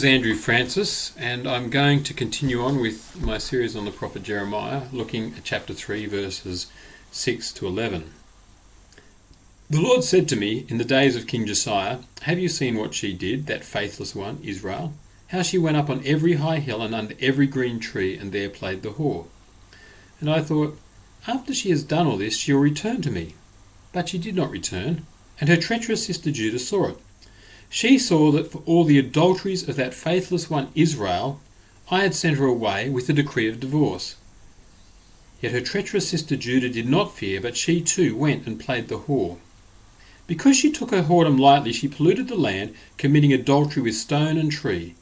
is Andrew Francis, and I'm going to continue on with my series on the prophet Jeremiah, looking at chapter 3, verses 6 to 11. The Lord said to me in the days of King Josiah, "Have you seen what she did, that faithless one, Israel? How she went up on every high hill and under every green tree, and there played the whore." And I thought, after she has done all this, she will return to me. But she did not return, and her treacherous sister Judah saw it. She saw that for all the adulteries of that faithless one Israel, I had sent her away with a decree of divorce. Yet her treacherous sister Judah did not fear, but she too went and played the whore. Because she took her whoredom lightly, she polluted the land, committing adultery with stone and tree.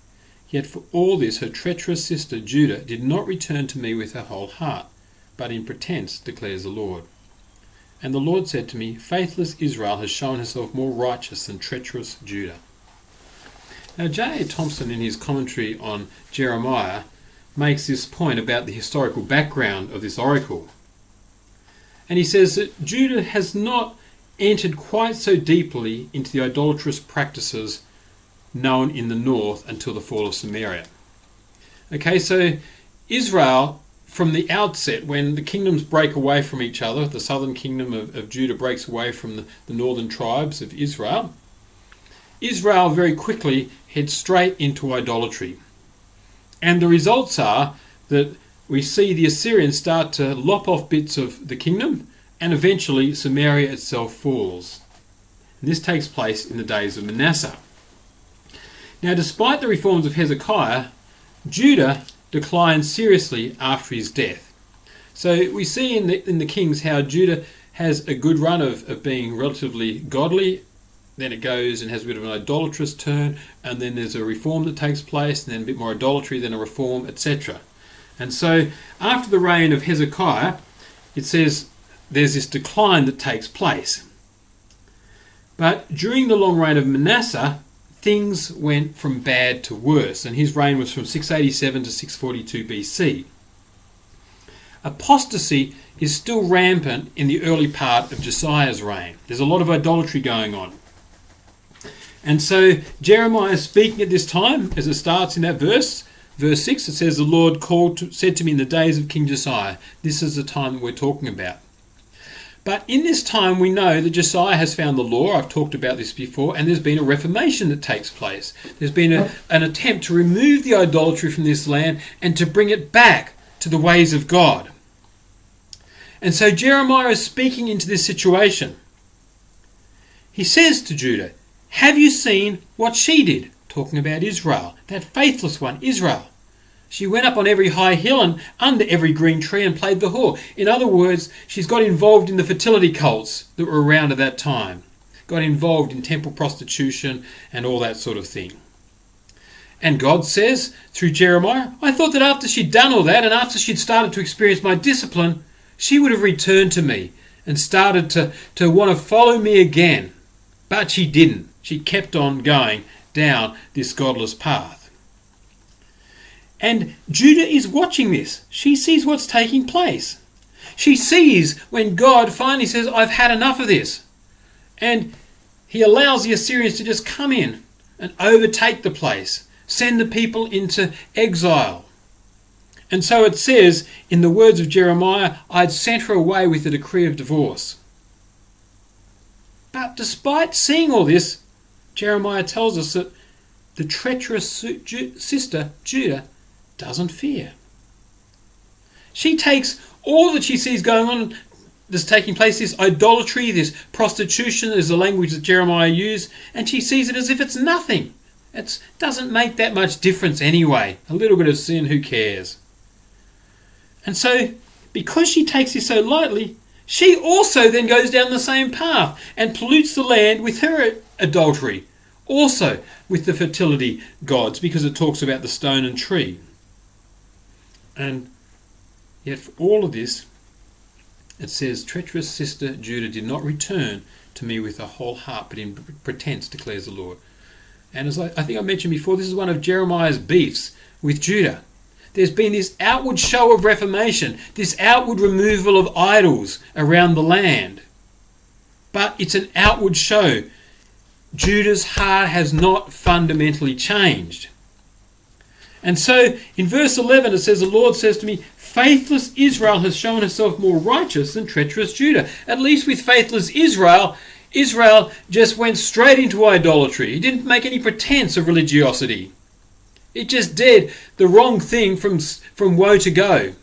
Yet for all this her treacherous sister Judah did not return to me with her whole heart, but in pretense, declares the Lord. And the Lord said to me, "Faithless Israel has shown herself more righteous than treacherous Judah." Now J.A. Thompson, in his commentary on Jeremiah, makes this point about the historical background of this oracle. And he says that Judah has not entered quite so deeply into the idolatrous practices known in the north until the fall of Samaria. Okay, so Israel, from the outset, when the kingdoms break away from each other, the southern kingdom of Judah breaks away from the northern tribes of Israel, Israel very quickly heads straight into idolatry. And the results are that we see the Assyrians start to lop off bits of the kingdom, and eventually Samaria itself falls. And this takes place in the days of Manasseh. Now, despite the reforms of Hezekiah, Judah declined seriously after his death. So we see in the Kings how Judah has a good run of being relatively godly, then it goes and has a bit of an idolatrous turn, and then there's a reform that takes place, and then a bit more idolatry, then a reform, etc. And so after the reign of Hezekiah, it says there's this decline that takes place. But during the long reign of Manasseh, things went from bad to worse, and his reign was from 687 to 642 BC. Apostasy is still rampant in the early part of Josiah's reign. There's a lot of idolatry going on. And so Jeremiah is speaking at this time, as it starts in that verse 6, it says, "The Lord said to me in the days of King Josiah." This is the time that we're talking about. But in this time we know that Josiah has found the law. I've talked about this before, and there's been a reformation that takes place. There's been an attempt to remove the idolatry from this land and to bring it back to the ways of God. And so Jeremiah is speaking into this situation. He says to Judah, "Have you seen what she did?" Talking about Israel, that faithless one, Israel. She went up on every high hill and under every green tree and played the whore. In other words, she's got involved in the fertility cults that were around at that time. Got involved in temple prostitution and all that sort of thing. And God says, through Jeremiah, "I thought that after she'd done all that and after she'd started to experience my discipline, she would have returned to me and started to want to follow me again." But she didn't. She kept on going down this godless path. And Judah is watching this. She sees what's taking place. She sees when God finally says, "I've had enough of this." And he allows the Assyrians to just come in and overtake the place, send the people into exile. And so it says, in the words of Jeremiah, "I'd sent her away with a decree of divorce." But despite seeing all this, Jeremiah tells us that the treacherous sister, Judah, doesn't fear. She takes all that she sees going on that's taking place, this idolatry, this prostitution, is the language that Jeremiah used, and she sees it as if it's nothing. It doesn't make that much difference anyway. A little bit of sin, who cares? And so, because she takes this so lightly, she also then goes down the same path and pollutes the land with her adultery, also with the fertility gods, because it talks about the stone and tree. And yet for all of this, it says, "Treacherous sister Judah did not return to me with a whole heart, but in pretense, declares the Lord." And as I think I mentioned before, this is one of Jeremiah's beefs with Judah. There's been this outward show of reformation, this outward removal of idols around the land. But it's an outward show. Judah's heart has not fundamentally changed. And so in verse 11 it says, the Lord says to me, faithless Israel has shown herself more righteous than treacherous Judah. At least with faithless Israel, Israel just went straight into idolatry. He didn't make any pretense of religiosity. It just did the wrong thing from woe to go.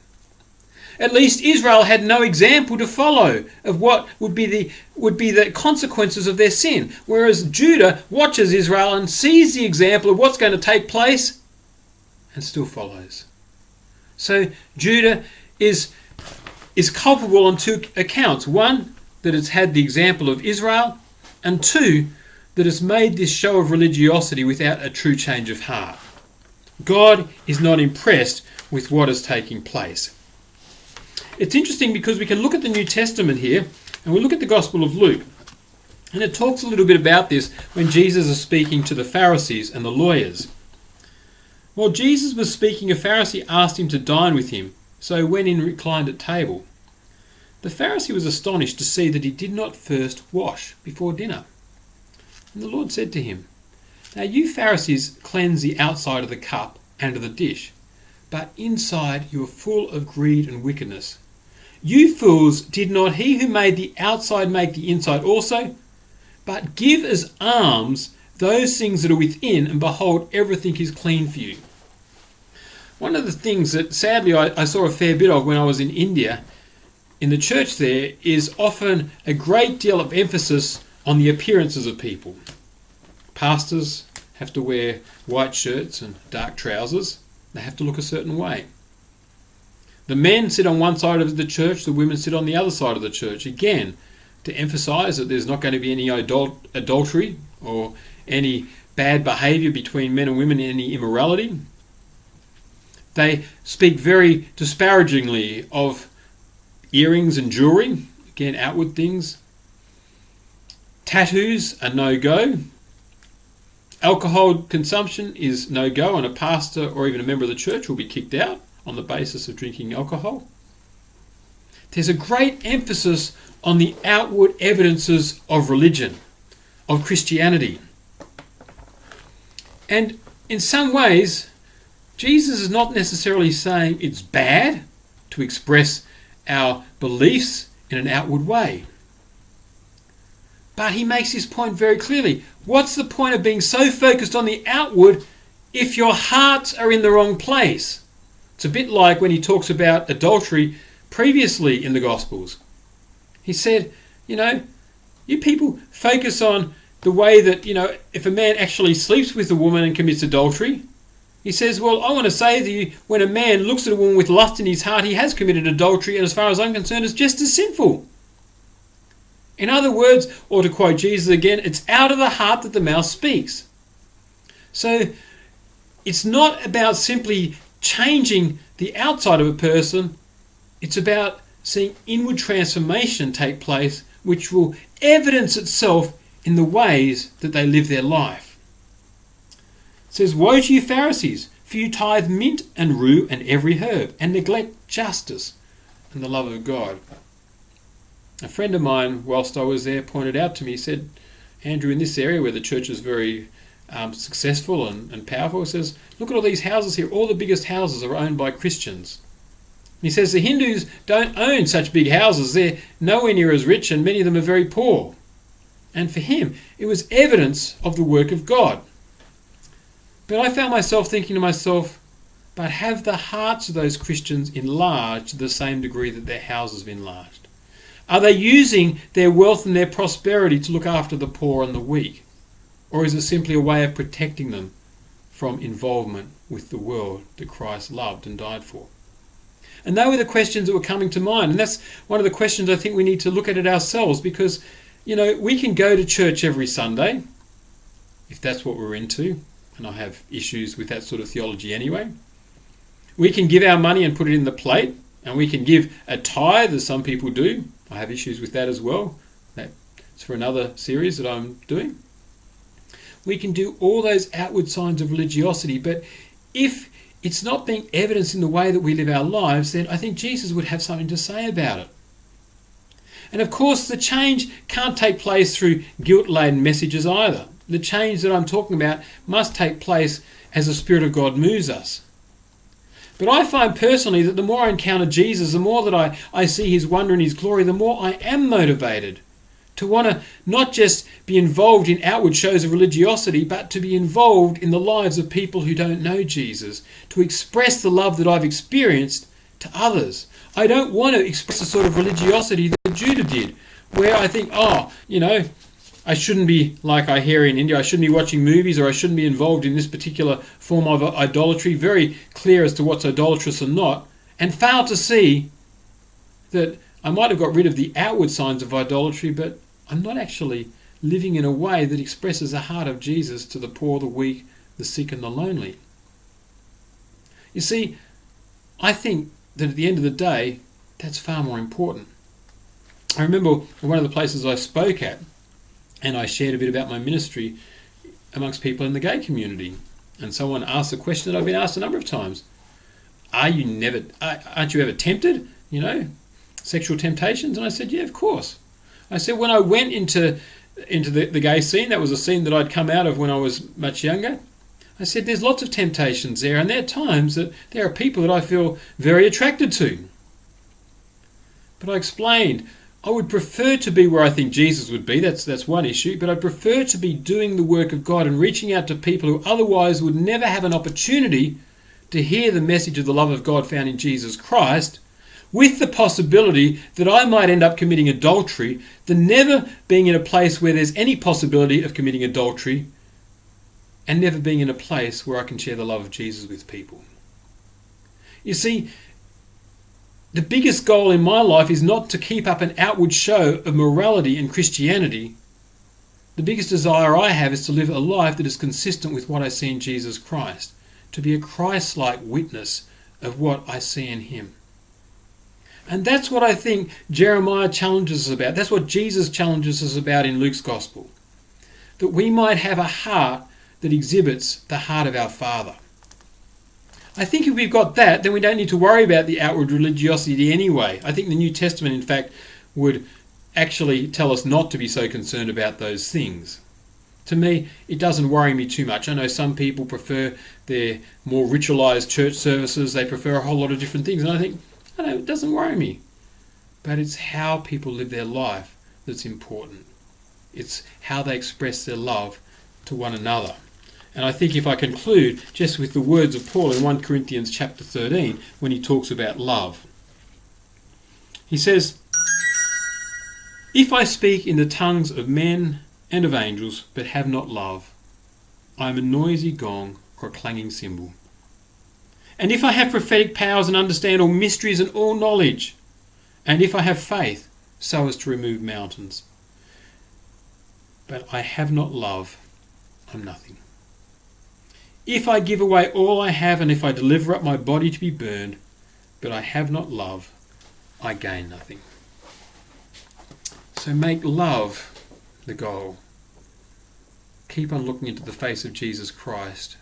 At least Israel had no example to follow of what would be the consequences of their sin. Whereas Judah watches Israel and sees the example of what's going to take place and still follows. So Judah is culpable on two accounts. One, that it's had the example of Israel, and two, that it's made this show of religiosity without a true change of heart. God is not impressed with what is taking place. It's interesting because we can look at the New Testament here, and we look at the Gospel of Luke, and it talks a little bit about this when Jesus is speaking to the Pharisees and the lawyers. While Jesus was speaking, a Pharisee asked him to dine with him, so went in and reclined at table. The Pharisee was astonished to see that he did not first wash before dinner. And the Lord said to him, now you Pharisees cleanse the outside of the cup and of the dish, but inside you are full of greed and wickedness. You fools, did not he who made the outside make the inside also? But give as alms those things that are within, and behold, everything is clean for you. One of the things that sadly I saw a fair bit of when I was in India, in the church there, is often a great deal of emphasis on the appearances of people. Pastors have to wear white shirts and dark trousers. They have to look a certain way. The men sit on one side of the church, the women sit on the other side of the church. Again, to emphasise that there's not going to be any adultery or any bad behaviour between men and women, any immorality. They speak very disparagingly of earrings and jewellery, again outward things. Tattoos are no-go. Alcohol consumption is no-go, and a pastor or even a member of the church will be kicked out on the basis of drinking alcohol. There's a great emphasis on the outward evidences of religion, of Christianity. And in some ways, Jesus is not necessarily saying it's bad to express our beliefs in an outward way. But he makes his point very clearly. What's the point of being so focused on the outward if your hearts are in the wrong place? It's a bit like when he talks about adultery previously in the Gospels. He said, you people focus on the way that, if a man actually sleeps with a woman and commits adultery, he says, well, I want to say to you, when a man looks at a woman with lust in his heart, he has committed adultery, and as far as I'm concerned, it's just as sinful. In other words, or to quote Jesus again, it's out of the heart that the mouth speaks. So it's not about simply changing the outside of a person, it's about seeing inward transformation take place, which will evidence itself in the ways that they live their life. It says, woe to you Pharisees, for you tithe mint and rue and every herb, and neglect justice and the love of God. A friend of mine, whilst I was there, pointed out to me, he said, Andrew, in this area where the church is very successful and powerful, he says, look at all these houses here. All the biggest houses are owned by Christians. And he says the Hindus don't own such big houses. They're nowhere near as rich, and many of them are very poor. And for him, it was evidence of the work of God. But I found myself thinking to myself, but have the hearts of those Christians enlarged to the same degree that their houses have enlarged? Are they using their wealth and their prosperity to look after the poor and the weak? Or is it simply a way of protecting them from involvement with the world that Christ loved and died for? And they were the questions that were coming to mind. And that's one of the questions I think we need to look at it ourselves, because, we can go to church every Sunday, if that's what we're into, and I have issues with that sort of theology anyway. We can give our money and put it in the plate, and we can give a tithe, as some people do. I have issues with that as well. That's for another series that I'm doing. We can do all those outward signs of religiosity, but if it's not being evidenced in the way that we live our lives, then I think Jesus would have something to say about it. And of course, the change can't take place through guilt-laden messages either. The change that I'm talking about must take place as the Spirit of God moves us. But I find personally that the more I encounter Jesus, the more that I see his wonder and his glory, the more I am motivated to want to not just be involved in outward shows of religiosity, but to be involved in the lives of people who don't know Jesus, to express the love that I've experienced to others. I don't want to express the sort of religiosity that Judah did, where I think, I shouldn't be, like I hear in India, I shouldn't be watching movies, or I shouldn't be involved in this particular form of idolatry, very clear as to what's idolatrous or not, and fail to see that I might have got rid of the outward signs of idolatry, but I'm not actually living in a way that expresses the heart of Jesus to the poor, the weak, the sick and the lonely. You see, I think that at the end of the day, that's far more important. I remember one of the places I spoke at, and I shared a bit about my ministry amongst people in the gay community. And someone asked a question that I've been asked a number of times. Aren't you ever tempted? Sexual temptations? And I said, yeah, of course. I said, when I went into the gay scene, that was a scene that I'd come out of when I was much younger. I said, there's lots of temptations there, and there are times that there are people that I feel very attracted to. But I explained, I would prefer to be where I think Jesus would be, that's one issue, but I prefer to be doing the work of God and reaching out to people who otherwise would never have an opportunity to hear the message of the love of God found in Jesus Christ, with the possibility that I might end up committing adultery, than never being in a place where there's any possibility of committing adultery, and never being in a place where I can share the love of Jesus with people. You see, the biggest goal in my life is not to keep up an outward show of morality and Christianity. The biggest desire I have is to live a life that is consistent with what I see in Jesus Christ, to be a Christ-like witness of what I see in him. And that's what I think Jeremiah challenges us about. That's what Jesus challenges us about in Luke's Gospel. That we might have a heart that exhibits the heart of our Father. I think if we've got that, then we don't need to worry about the outward religiosity anyway. I think the New Testament, in fact, would actually tell us not to be so concerned about those things. To me, it doesn't worry me too much. I know some people prefer their more ritualized church services. They prefer a whole lot of different things. And I think, it doesn't worry me. But it's how people live their life that's important. It's how they express their love to one another. And I think if I conclude just with the words of Paul in 1 Corinthians chapter 13, when he talks about love. He says, "If I speak in the tongues of men and of angels, but have not love, I am a noisy gong or a clanging cymbal. And if I have prophetic powers and understand all mysteries and all knowledge, and if I have faith so as to remove mountains, but I have not love, I'm nothing. If I give away all I have, and if I deliver up my body to be burned, but I have not love, I gain nothing." So make love the goal. Keep on looking into the face of Jesus Christ.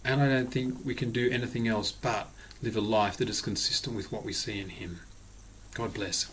And I don't think we can do anything else but live a life that is consistent with what we see in him. God bless.